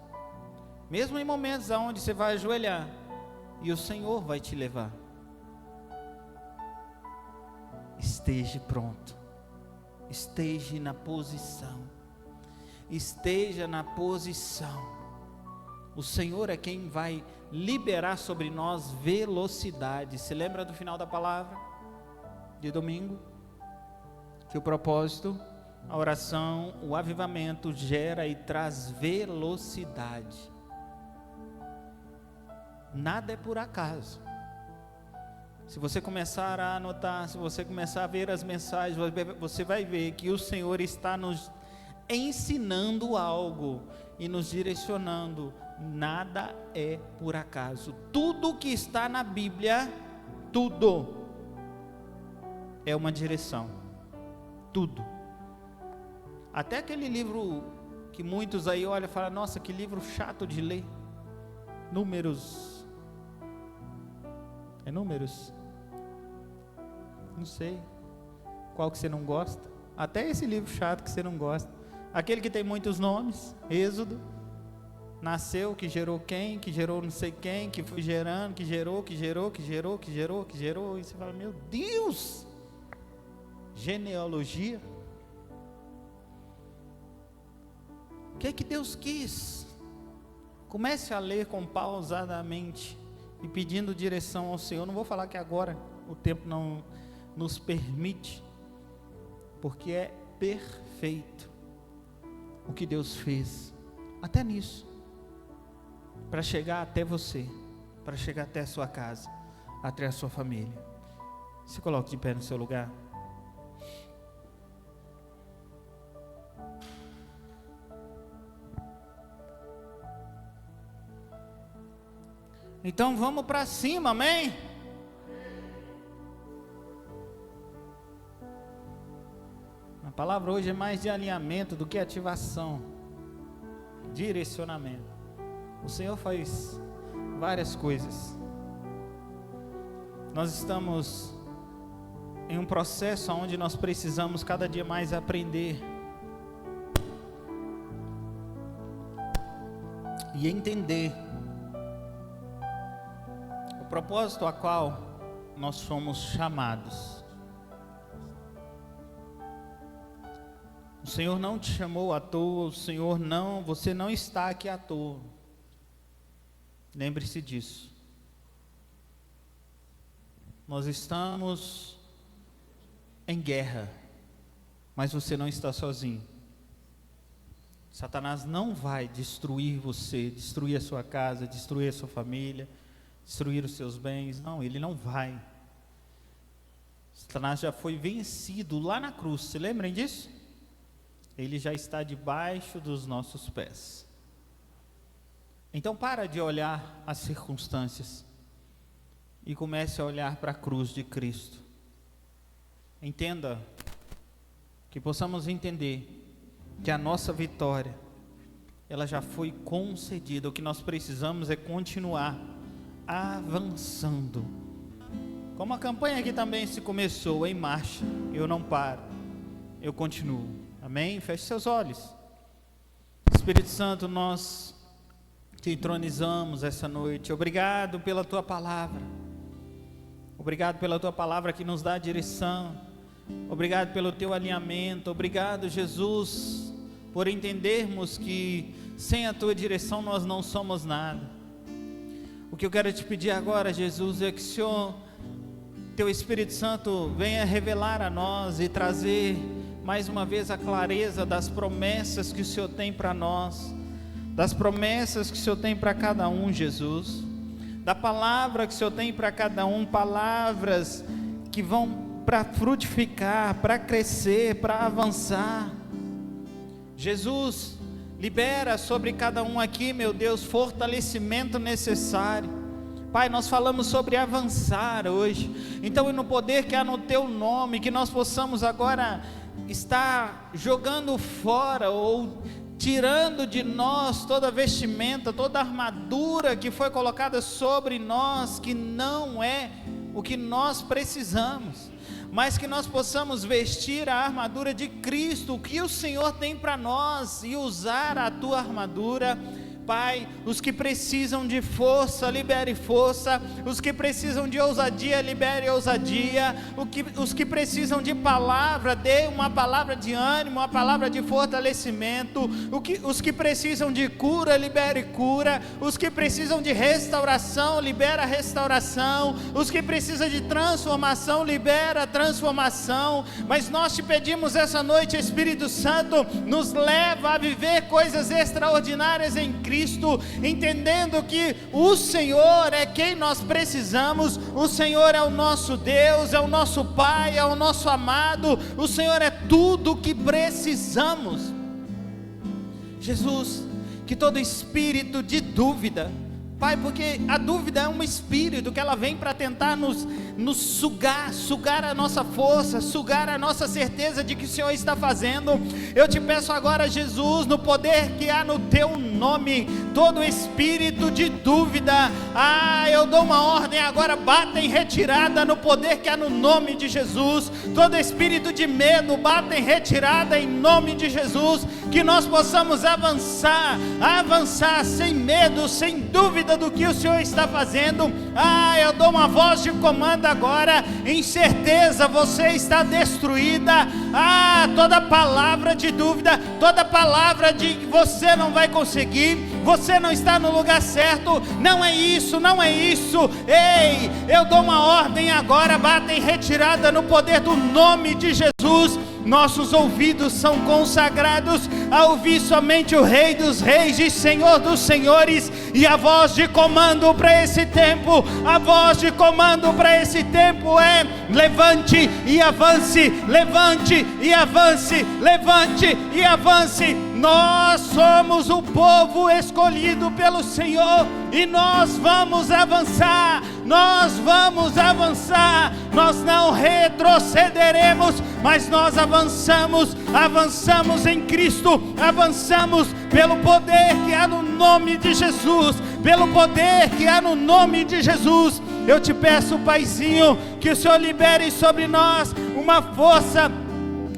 A: mesmo em momentos onde você vai ajoelhar e o Senhor vai te levar. Esteja pronto, esteja na posição. Esteja na posição. O Senhor é quem vai liberar sobre nós velocidade. Se lembra do final da palavra de domingo? Que o propósito, a oração, o avivamento gera e traz velocidade. Nada é por acaso. Se você começar a anotar, se você começar a ver as mensagens, você vai ver que o Senhor está nos ensinando algo e nos direcionando. Nada é por acaso. Tudo que está na Bíblia, tudo é uma direção. Tudo. Até aquele livro que muitos aí olham e falam: nossa, que livro chato de ler. Números. É Números? Não sei. Qual que você não gosta? Até esse livro chato que você não gosta. Aquele que tem muitos nomes, Êxodo, nasceu, que gerou quem, que gerou não sei quem, que foi gerando, que gerou, e você fala: meu Deus, genealogia. O que é que Deus quis? Comece a ler com pausadamente e pedindo direção ao Senhor. Não vou falar que agora o tempo não nos permite, porque é perfeito o que Deus fez, até nisso, para chegar até você, para chegar até a sua casa, até a sua família. Se coloque de pé no seu lugar. Então vamos para cima, amém? A palavra hoje é mais de alinhamento do que ativação, direcionamento. O Senhor faz várias coisas. Nós estamos em um processo onde nós precisamos cada dia mais aprender e entender o propósito a qual nós fomos chamados. O Senhor não te chamou à toa, você não está aqui à toa. Lembre-se disso. Nós estamos em guerra, mas você não está sozinho. Satanás não vai destruir você, destruir a sua casa, destruir a sua família, destruir os seus bens. Não, ele não vai. Satanás já foi vencido lá na cruz, se lembrem disso? Ele já está debaixo dos nossos pés. Então para de olhar as circunstâncias e comece a olhar para a cruz de Cristo. Entenda, que possamos entender que a nossa vitória, ela já foi concedida. O que nós precisamos é continuar avançando. Como a campanha aqui também se começou, em marcha, eu não paro, eu continuo. Amém? Feche seus olhos. Espírito Santo, nós te entronizamos essa noite. Obrigado pela tua palavra. Obrigado pela tua palavra que nos dá direção. Obrigado pelo teu alinhamento. Obrigado, Jesus, por entendermos que sem a tua direção nós não somos nada. O que eu quero te pedir agora, Jesus, é que o Senhor, teu Espírito Santo, venha revelar a nós e trazer mais uma vez a clareza das promessas que o Senhor tem para nós, das promessas que o Senhor tem para cada um, Jesus, da palavra que o Senhor tem para cada um, palavras que vão para frutificar, para crescer, para avançar. Jesus, libera sobre cada um aqui, meu Deus, fortalecimento necessário. Pai, nós falamos sobre avançar hoje, então e no poder que há no teu nome, que nós possamos agora estar jogando fora ou tirando de nós toda vestimenta, toda armadura que foi colocada sobre nós, que não é o que nós precisamos, mas que nós possamos vestir a armadura de Cristo, o que o Senhor tem para nós, e usar a tua armadura. Pai, os que precisam de força, libere força. Os que precisam de ousadia, libere ousadia. Os que precisam de palavra, dê uma palavra de ânimo, uma palavra de fortalecimento. Os que precisam de cura, libere cura. Os que precisam de restauração, libera restauração. Os que precisam de transformação, libera transformação. Mas nós te pedimos essa noite, Espírito Santo, nos leva a viver coisas extraordinárias em Cristo, entendendo que o Senhor é quem nós precisamos. O Senhor é o nosso Deus, é o nosso Pai, é o nosso amado. O Senhor é tudo o que precisamos. Jesus, que todo espírito de dúvida, Pai, porque a dúvida é um espírito que ela vem para tentar nos sugar a nossa força, sugar a nossa certeza de que o Senhor está fazendo. Eu te peço agora, Jesus, no poder que há no teu nome, todo espírito de dúvida, eu dou uma ordem agora, bata em retirada no poder que há no nome de Jesus. Todo espírito de medo, bata em retirada em nome de Jesus. Que nós possamos avançar sem medo, sem dúvida do que o Senhor está fazendo. Eu dou uma voz de comando agora, em certeza você está destruída. Toda palavra de dúvida, toda palavra de que você não vai conseguir, você não está no lugar certo, não é isso, não é isso. Ei, eu dou uma ordem agora, bata em retirada no poder do nome de Jesus. Nossos ouvidos são consagrados a ouvir somente o Rei dos Reis e Senhor dos Senhores. E a voz de comando para esse tempo, a voz de comando para esse tempo é: levante e avance, levante e avance, levante e avance. Nós somos o povo escolhido pelo Senhor e nós vamos avançar. Nós vamos avançar. Nós não retrocederemos, mas nós avançamos. Avançamos em Cristo. Avançamos pelo poder que há no nome de Jesus. Pelo poder que há no nome de Jesus. Eu te peço, Paizinho, que o Senhor libere sobre nós uma força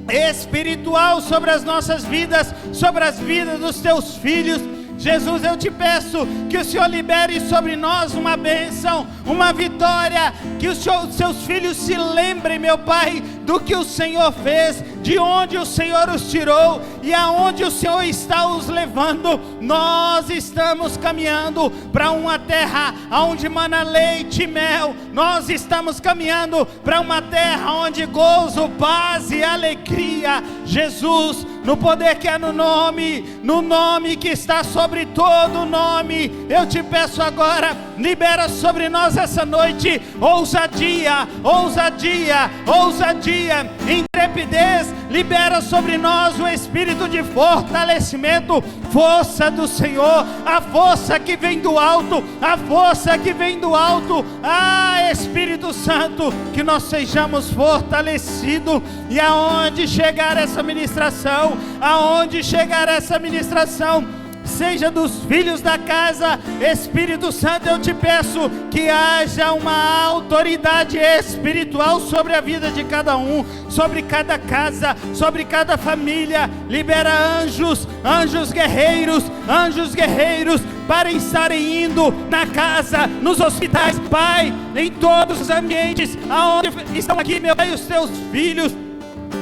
A: espiritual sobre as nossas vidas, sobre as vidas dos teus filhos. Jesus, eu te peço que o Senhor libere sobre nós uma bênção, uma vitória, que os seus filhos se lembrem, meu Pai, do que o Senhor fez, de onde o Senhor os tirou e aonde o Senhor está os levando. Nós estamos caminhando para uma terra onde mana leite e mel. Nós estamos caminhando para uma terra onde gozo, paz e alegria. Jesus, no poder que há no nome que está sobre todo nome, eu te peço agora, libera sobre nós essa noite ousadia, ousadia, ousadia, intrepidez. Libera sobre nós o espírito de fortalecimento, força do Senhor, a força que vem do alto, a força que vem do alto. Espírito Santo, que nós sejamos fortalecidos, e aonde chegar essa ministração, seja dos filhos da casa, Espírito Santo, eu te peço que haja uma autoridade espiritual sobre a vida de cada um, sobre cada casa, sobre cada família. Libera anjos guerreiros, para estarem indo na casa, nos hospitais, Pai, em todos os ambientes aonde estão aqui, meu Pai, os teus filhos.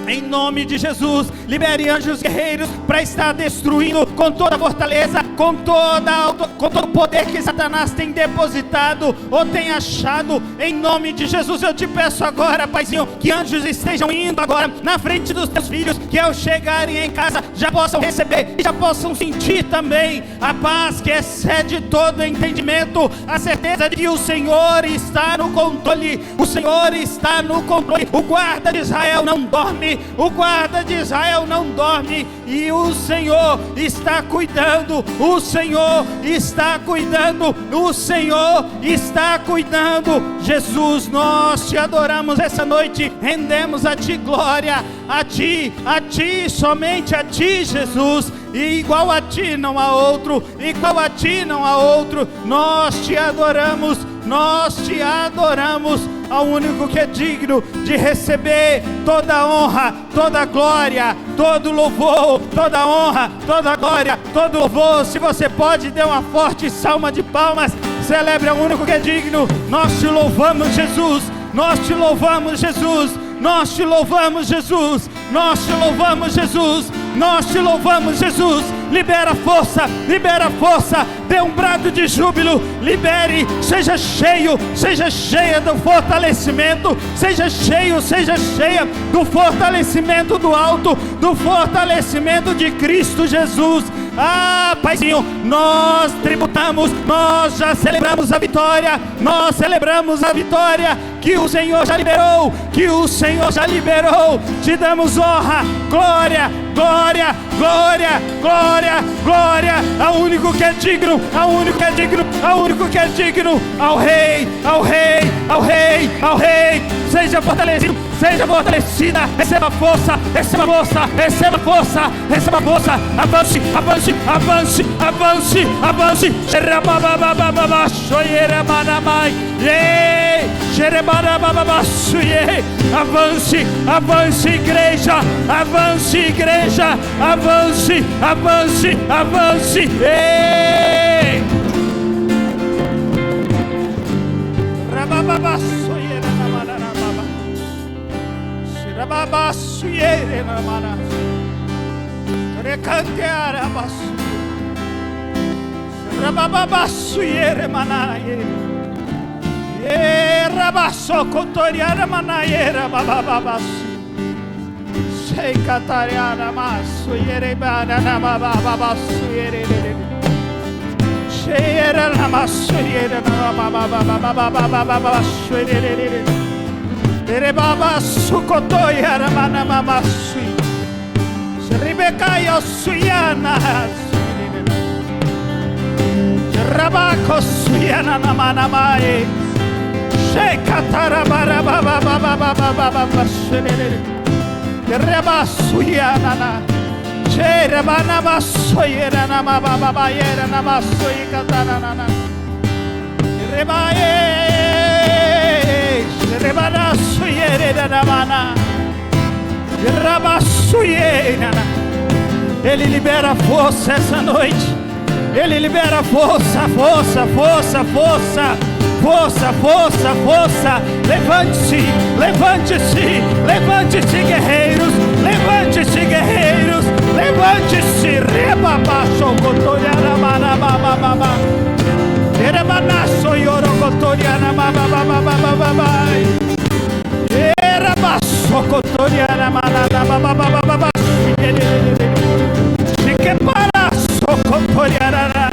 A: Em nome de Jesus, libere anjos guerreiros para estar destruindo com toda a fortaleza, com todo o poder que Satanás tem depositado ou tem achado. Em nome de Jesus, eu te peço agora, Paizinho, que anjos estejam indo agora na frente dos teus filhos, que ao chegarem em casa já possam receber e já possam sentir também a paz que excede todo entendimento, a certeza de que o Senhor está no controle. O Senhor está no controle. O guarda de Israel não dorme. O guarda de Israel não dorme, e o Senhor está cuidando, o Senhor está cuidando, o Senhor está cuidando. Jesus, nós te adoramos essa noite, rendemos a ti glória, a ti, somente a ti, Jesus. E igual a ti não há outro, igual a ti não há outro. Nós te adoramos, ao único que é digno de receber toda a honra, toda a glória, todo louvor, toda a honra, toda a glória, todo louvor. Se você pode, dê uma forte salva de palmas, celebre ao único que é digno. Nós te louvamos, Jesus, nós te louvamos, Jesus, nós te louvamos, Jesus, nós te louvamos, Jesus, nós te louvamos, Jesus. Libera força, dê um brado de júbilo, libere, seja cheia do fortalecimento, seja cheia do fortalecimento do alto, do fortalecimento de Cristo Jesus. Paizinho, nós tributamos, nós já celebramos a vitória, que o Senhor já liberou, te damos honra, glória, ao único que é digno, ao Rei, seja fortalecido, seja fortalecida, receba força, avance, avance igreja, avance, ei! Ribecaio Suyana Rabaco Suyana Namanamae Shekatara Barababa Reba Suyana Sherebana Basoyera Namababa Yera Namasoy Katanana Rebae Rebana Suyera Namana Ele libera força essa noite. Ele libera força, força, força, força, força, força, força. Levante-se, levante-se, levante-se, guerreiros. Levante-se, guerreiros. Levante-se. Rebabaço, cotoriana, bababababa. Erebanaço, yorocotoriana, bababababa. Socotoriana manada babababa que para socotoriana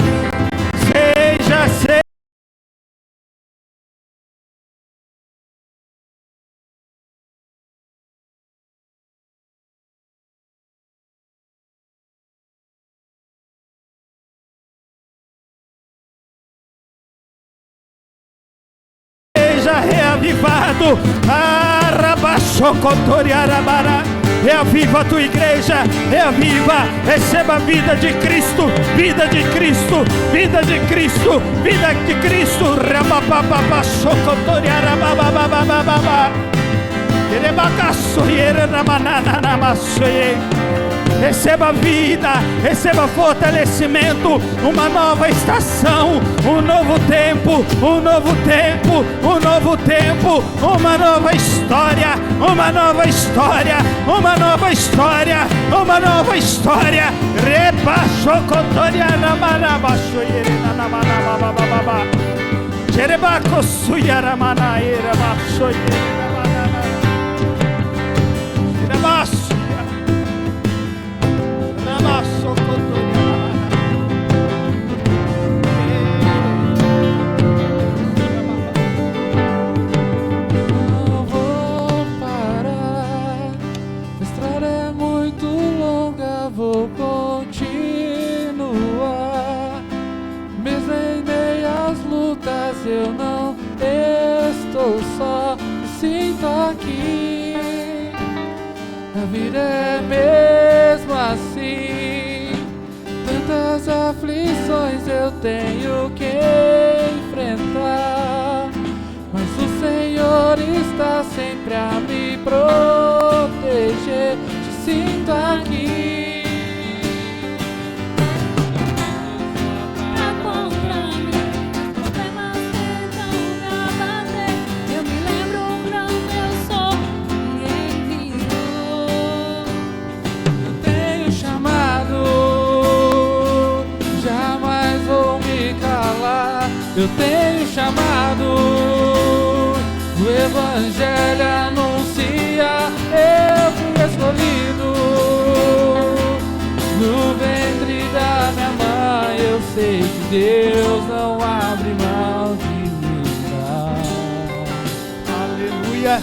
A: seja reavivado. Reaviva a tua igreja, reaviva, receba a vida de Cristo, vida de Cristo, vida de Cristo, vida de Cristo. Rabababa socotoriara bababababa. Erebacaçoeira ramanana namaçoe. Receba vida, receba fortalecimento, uma nova estação, um novo tempo, um novo tempo, um novo tempo, uma nova história, uma nova história, uma nova história, uma nova história. Rebaixo cotoriana manabaxoeira namanabababa. Jerebaco suyara manaeira baixoeira manana. Jerebaço.
B: Não vou parar, a estrada é muito longa, vou continuar. Mesmo em meio às lutas eu não estou só, me sinto aqui. A vida é mesmo assim, tantas aflições eu tenho que enfrentar, mas o Senhor está sempre a me proteger. Te sinto aqui. Eu tenho chamado, o Evangelho anuncia, eu fui escolhido. No ventre da minha mãe eu sei que Deus não abre mão de mim.
A: Aleluia.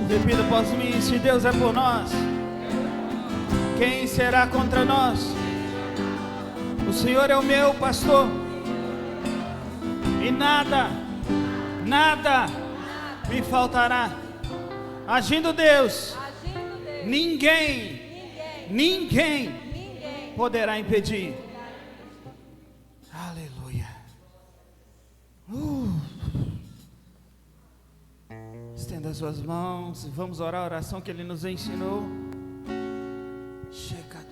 A: Repita após mim: se Deus é por nós, quem será contra nós? O Senhor é o meu pastor, e nada me faltará. Agindo Deus, ninguém poderá impedir. Aleluia. Estenda as suas mãos e vamos orar a oração que Ele nos ensinou. Chega.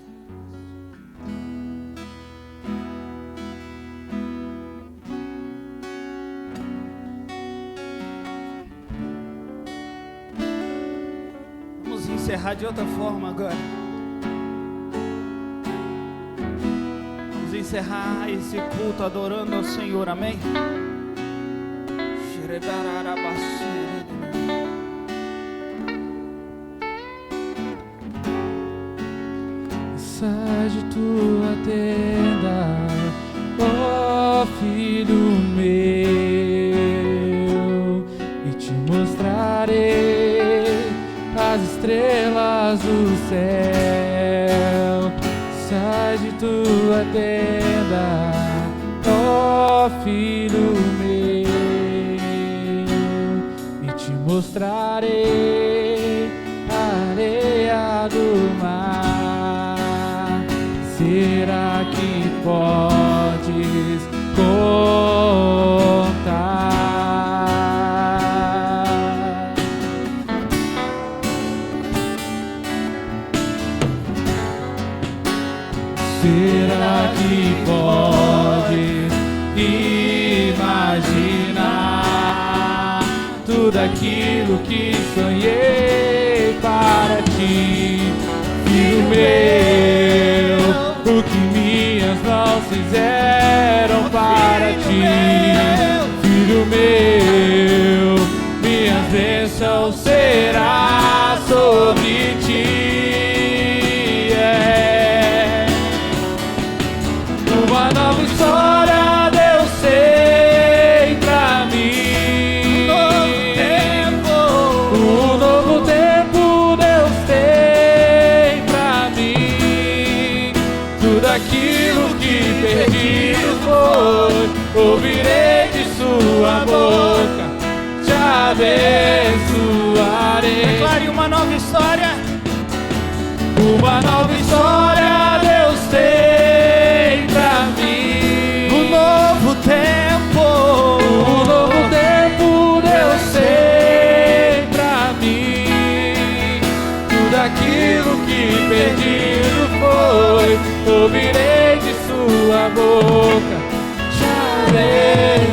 A: Vamos encerrar de outra forma agora. Vamos encerrar esse culto adorando ao Senhor, amém?
B: Sai de tua tenda, ó Filho meu, as estrelas do céu. Sai de tua tenda, ó Filho meu, e te mostrarei a areia do mar. Será que podes contar? Será que podes imaginar tudo aquilo que sonhei para ti, Filho meu? O que minhas mãos fizeram para ti, Filho meu, minhas bênçãos será sobre ti. Uma nova história Deus tem pra mim. Um novo tempo Deus tem pra mim. Tudo aquilo que perdido foi, ouvirei de sua boca, te abençoarei.
A: Declare uma nova história.
B: Uma nova história Deus tem pra mim.
A: Um novo tempo.
B: Um novo tempo Deus tem pra mim. Tudo aquilo que perdido foi, ouvirei de sua boca, te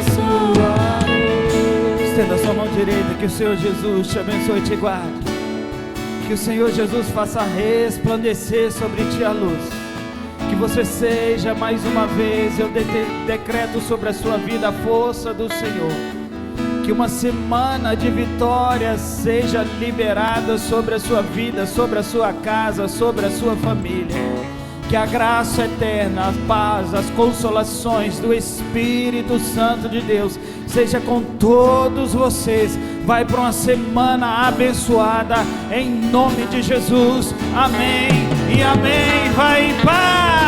B: abençoarei.
A: Estenda sua mão direita, que o Senhor Jesus te abençoe e te guarde. Que o Senhor Jesus faça resplandecer sobre ti a luz. Que você seja mais uma vez, eu decreto sobre a sua vida a força do Senhor. Que uma semana de vitórias seja liberada sobre a sua vida, sobre a sua casa, sobre a sua família. Que a graça eterna, a paz, as consolações do Espírito Santo de Deus seja com todos vocês. Vai para uma semana abençoada em nome de Jesus. Amém e amém. Vai em paz.